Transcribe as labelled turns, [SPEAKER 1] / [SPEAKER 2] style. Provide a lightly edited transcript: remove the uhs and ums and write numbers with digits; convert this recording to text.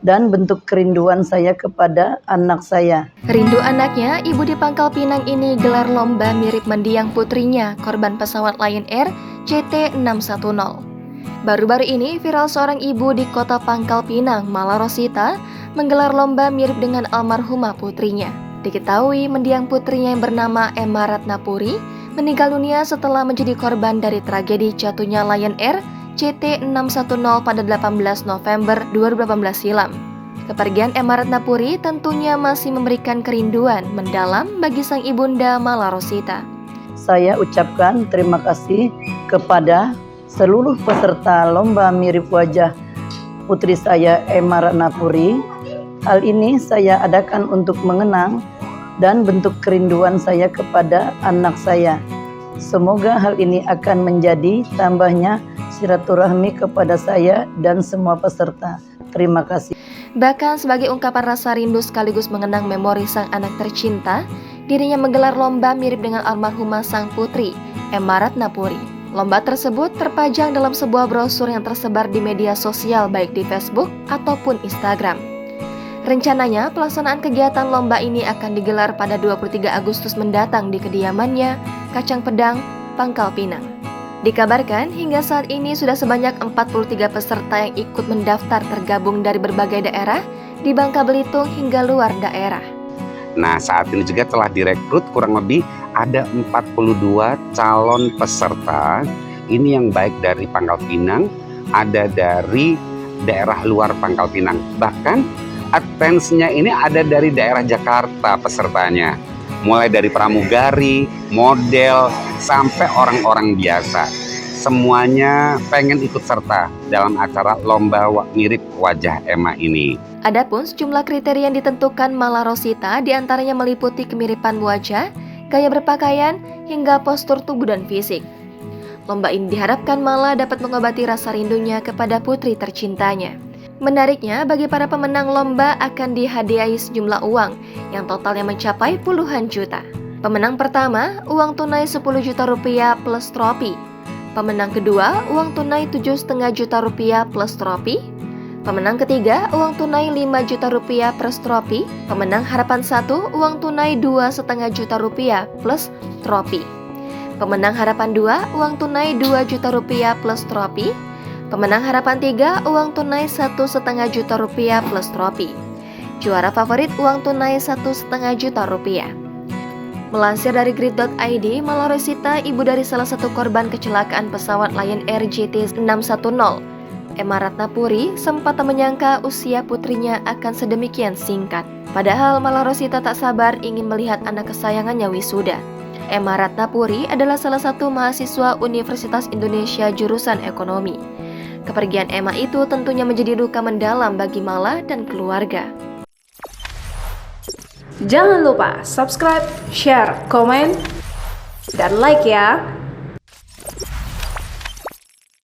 [SPEAKER 1] dan bentuk kerinduan saya kepada anak saya.
[SPEAKER 2] Rindu anaknya, ibu di Pangkal Pinang ini gelar lomba mirip mendiang putrinya, korban pesawat Lion Air JT610. Baru-baru ini viral seorang ibu di kota Pangkal Pinang, Mala Rosita, menggelar lomba mirip dengan almarhumah putrinya. Diketahui mendiang putrinya yang bernama Emma Ratnapuri meninggal dunia setelah menjadi korban dari tragedi jatuhnya Lion Air JT610 pada 18 November 2018 silam. Kepergian Emma Ratnapuri tentunya masih memberikan kerinduan mendalam bagi sang ibunda Mala Rosita.
[SPEAKER 1] Saya ucapkan terima kasih kepada seluruh peserta lomba mirip wajah putri saya Emma Ratnapuri. Hal ini saya adakan untuk mengenang dan bentuk kerinduan saya kepada anak saya. Semoga hal ini akan menjadi tambahnya silaturahmi kepada saya dan semua peserta. Terima kasih.
[SPEAKER 2] Bahkan sebagai ungkapan rasa rindu sekaligus mengenang memori sang anak tercinta, dirinya menggelar lomba mirip dengan almarhumah sang putri, Emma Ratnapuri. Lomba tersebut terpajang dalam sebuah brosur yang tersebar di media sosial baik di Facebook ataupun Instagram. Rencananya, pelaksanaan kegiatan lomba ini akan digelar pada 23 Agustus mendatang di kediamannya, Kacang Pedang, Pangkal Pinang. Dikabarkan hingga saat ini sudah sebanyak 43 peserta yang ikut mendaftar tergabung dari berbagai daerah di Bangka Belitung hingga luar daerah.
[SPEAKER 3] Nah, saat ini juga telah direkrut kurang lebih ada 42 calon peserta. Ini yang baik dari Pangkal Pinang, ada dari daerah luar Pangkal Pinang. Bahkan advance-nya ini ada dari daerah Jakarta pesertanya. Mulai dari pramugari, model, sampai orang-orang biasa. Semuanya pengen ikut serta dalam acara lomba mirip wajah Emma ini.
[SPEAKER 2] Adapun sejumlah kriteria yang ditentukan Mala Rosita diantaranya meliputi kemiripan wajah, gaya berpakaian, hingga postur tubuh dan fisik. Lomba ini diharapkan Mala dapat mengobati rasa rindunya kepada putri tercintanya. Menariknya, bagi para pemenang lomba akan dihadiahi sejumlah uang yang totalnya mencapai puluhan juta. Pemenang pertama, uang tunai 10 juta rupiah plus trofi. Pemenang kedua, uang tunai 7,5 juta rupiah plus trofi. Pemenang ketiga, uang tunai 5 juta rupiah plus trofi. Pemenang harapan 1, uang tunai 2,5 juta rupiah plus trofi. Pemenang harapan 2, uang tunai 2 juta rupiah plus trofi. Pemenang harapan 3, uang tunai 1,5 juta rupiah plus trofi. Juara favorit uang tunai 1,5 juta rupiah. Melansir dari grid.id, Mala Rosita, ibu dari salah satu korban kecelakaan pesawat Lion Air JT610, Emma Ratnapuri, sempat tak menyangka usia putrinya akan sedemikian singkat. Padahal Mala Rosita tak sabar ingin melihat anak kesayangannya wisuda. Emma Ratnapuri adalah salah satu mahasiswa Universitas Indonesia jurusan ekonomi. Kepergian Emma itu tentunya menjadi duka mendalam bagi Mala dan keluarga.
[SPEAKER 4] Jangan lupa subscribe, share, komen, dan like ya!